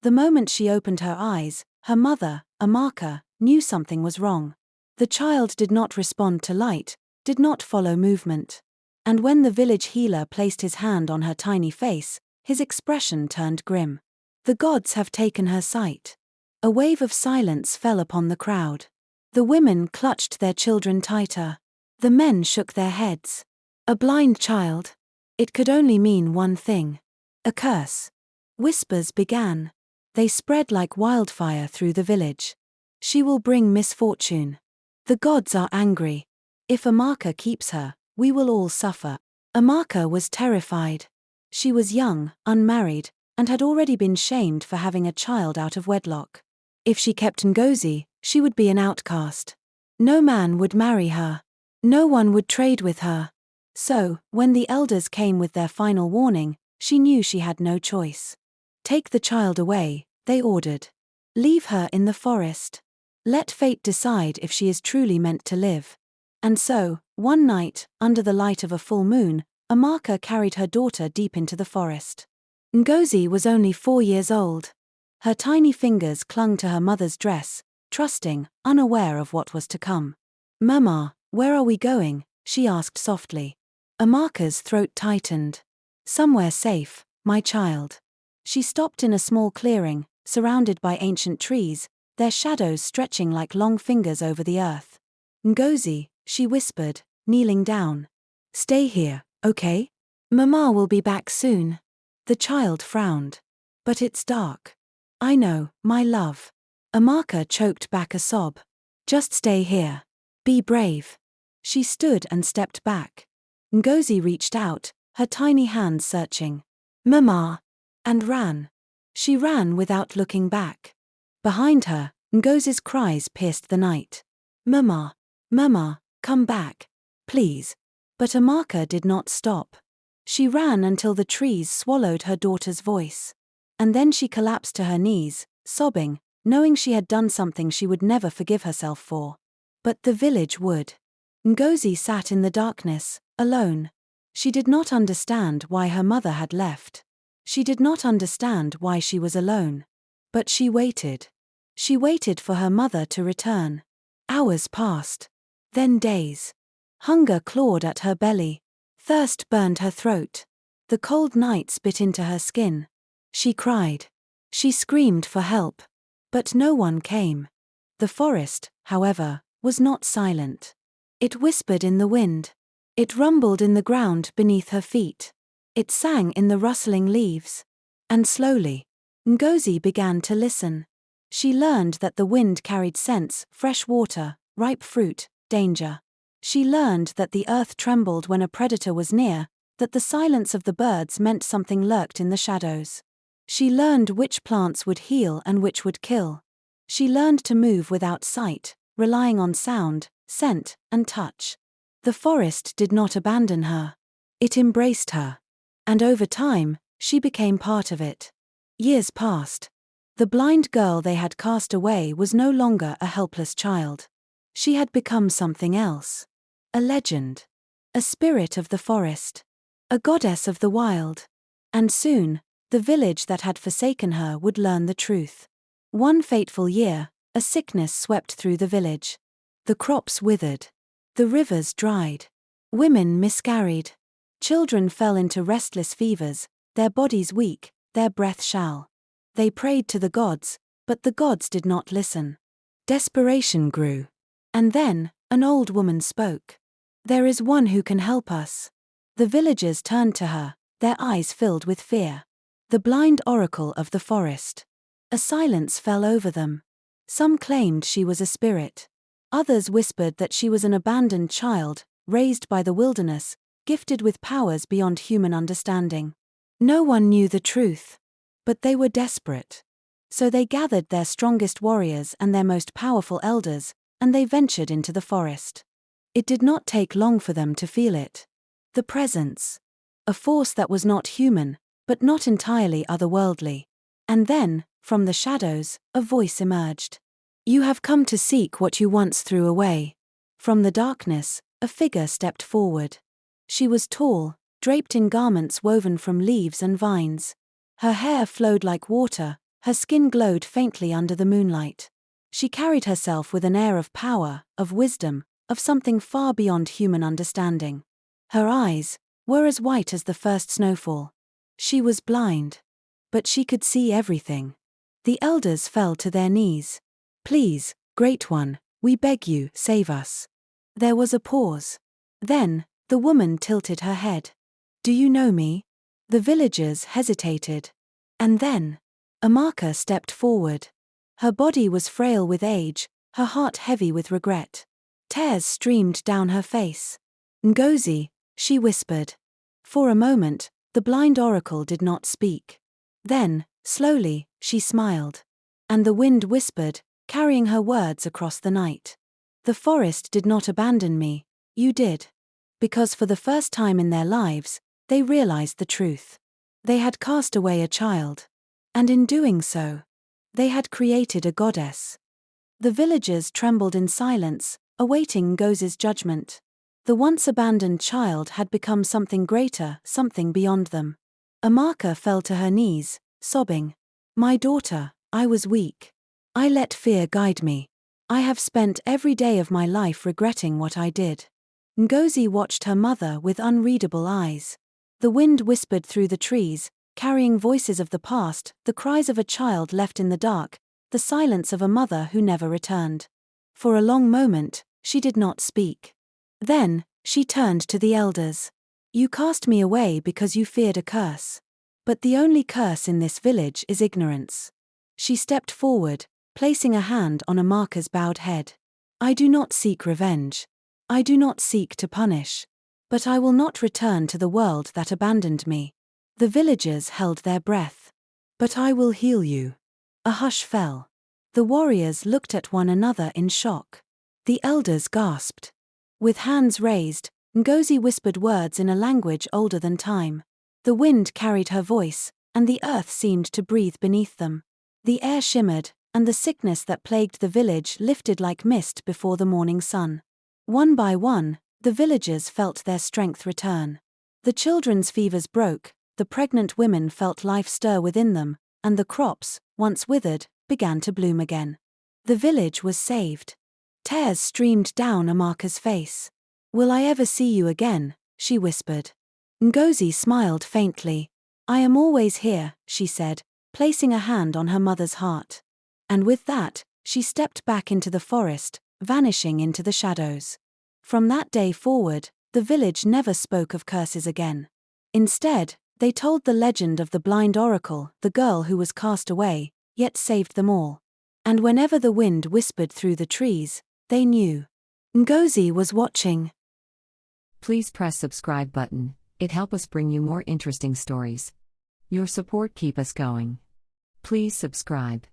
The moment she opened her eyes, her mother, Amaka, knew something was wrong. The child did not respond to light, did not follow movement. And when the village healer placed his hand on her tiny face, his expression turned grim. The gods have taken her sight. A wave of silence fell upon the crowd. The women clutched their children tighter. The men shook their heads. A blind child? It could only mean one thing. A curse. Whispers began. They spread like wildfire through the village. She will bring misfortune. The gods are angry. If Amaka keeps her, we will all suffer. Amaka was terrified. She was young, unmarried, and had already been shamed for having a child out of wedlock. If she kept Ngozi, she would be an outcast. No man would marry her. No one would trade with her. So, when the elders came with their final warning, she knew she had no choice. Take the child away, they ordered. Leave her in the forest. Let fate decide if she is truly meant to live. And so, one night, under the light of a full moon, Amaka carried her daughter deep into the forest. Ngozi was only 4 years old. Her tiny fingers clung to her mother's dress, trusting, unaware of what was to come. "Mama, where are we going?" she asked softly. Amaka's throat tightened. "Somewhere safe, my child." She stopped in a small clearing, surrounded by ancient trees, their shadows stretching like long fingers over the earth. "Ngozi," she whispered, kneeling down. "Stay here, okay? Mama will be back soon." The child frowned. "But it's dark." "I know, my love." Amaka choked back a sob. "Just stay here. Be brave." She stood and stepped back. Ngozi reached out, her tiny hands searching. "Mama!" and ran. She ran without looking back. Behind her, Ngozi's cries pierced the night. "Mama! Mama, come back. Please." But Amaka did not stop. She ran until the trees swallowed her daughter's voice. And then she collapsed to her knees, sobbing, knowing she had done something she would never forgive herself for. But the village would. Ngozi sat in the darkness, alone. She did not understand why her mother had left. She did not understand why she was alone. But she waited. She waited for her mother to return. Hours passed. Then days. Hunger clawed at her belly. Thirst burned her throat. The cold nights bit into her skin. She cried. She screamed for help. But no one came. The forest, however, was not silent. It whispered in the wind. It rumbled in the ground beneath her feet. It sang in the rustling leaves. And slowly, Ngozi began to listen. She learned that the wind carried scents, fresh water, ripe fruit, danger. She learned that the earth trembled when a predator was near, that the silence of the birds meant something lurked in the shadows. She learned which plants would heal and which would kill. She learned to move without sight, relying on sound, scent, and touch. The forest did not abandon her. It embraced her. And over time, she became part of it. Years passed. The blind girl they had cast away was no longer a helpless child. She had become something else. A legend. A spirit of the forest. A goddess of the wild. And soon, the village that had forsaken her would learn the truth. One fateful year, a sickness swept through the village. The crops withered. The rivers dried. Women miscarried. Children fell into restless fevers, their bodies weak, their breath shall. They prayed to the gods, but the gods did not listen. Desperation grew. And then, an old woman spoke. "There is one who can help us." The villagers turned to her, their eyes filled with fear. The blind oracle of the forest. A silence fell over them. Some claimed she was a spirit. Others whispered that she was an abandoned child, raised by the wilderness, gifted with powers beyond human understanding. No one knew the truth. But they were desperate. So they gathered their strongest warriors and their most powerful elders, and they ventured into the forest. It did not take long for them to feel it. The presence. A force that was not human, but not entirely otherworldly. And then, from the shadows, a voice emerged. "You have come to seek what you once threw away." From the darkness, a figure stepped forward. She was tall, draped in garments woven from leaves and vines. Her hair flowed like water, Her skin glowed faintly under the moonlight. She carried herself with an air of power, of wisdom, of something far beyond human understanding. Her eyes were as white as the first snowfall. She was blind, but she could see everything. The elders fell to their knees. "Please, Great One, we beg you, save us." There was a pause. Then, the woman tilted her head. "Do you know me?" The villagers hesitated. And then, Amaka stepped forward. Her body was frail with age, her heart heavy with regret. Tears streamed down her face. "Ngozi," she whispered. For a moment, the blind oracle did not speak. Then, slowly, she smiled. And the wind whispered, carrying her words across the night. "The forest did not abandon me, you did." Because for the first time in their lives, they realized the truth. They had cast away a child. And in doing so, they had created a goddess. The villagers trembled in silence, awaiting Ngozi's judgment. The once abandoned child had become something greater, something beyond them. Amaka fell to her knees, sobbing. "My daughter, I was weak. I let fear guide me. I have spent every day of my life regretting what I did." Ngozi watched her mother with unreadable eyes. The wind whispered through the trees, carrying voices of the past, the cries of a child left in the dark, the silence of a mother who never returned. For a long moment, she did not speak. Then, she turned to the elders. "You cast me away because you feared a curse. But the only curse in this village is ignorance." She stepped forward, placing a hand on Amaka's bowed head. "I do not seek revenge. I do not seek to punish. But I will not return to the world that abandoned me." The villagers held their breath. "But I will heal you." A hush fell. The warriors looked at one another in shock. The elders gasped. With hands raised, Ngozi whispered words in a language older than time. The wind carried her voice, and the earth seemed to breathe beneath them. The air shimmered, and the sickness that plagued the village lifted like mist before the morning sun. One by one, the villagers felt their strength return. The children's fevers broke, the pregnant women felt life stir within them, and the crops, once withered, began to bloom again. The village was saved. Tears streamed down Amaka's face. "Will I ever see you again?" she whispered. Ngozi smiled faintly. "I am always here," she said, placing a hand on her mother's heart. And with that, she stepped back into the forest, vanishing into the shadows. From that day forward, the village never spoke of curses again. Instead, they told the legend of the blind oracle, the girl who was cast away, yet saved them all. And whenever the wind whispered through the trees, they knew Ngozi was watching. Please press subscribe button. It helps us bring you more interesting stories. Your support keep us going. Please subscribe.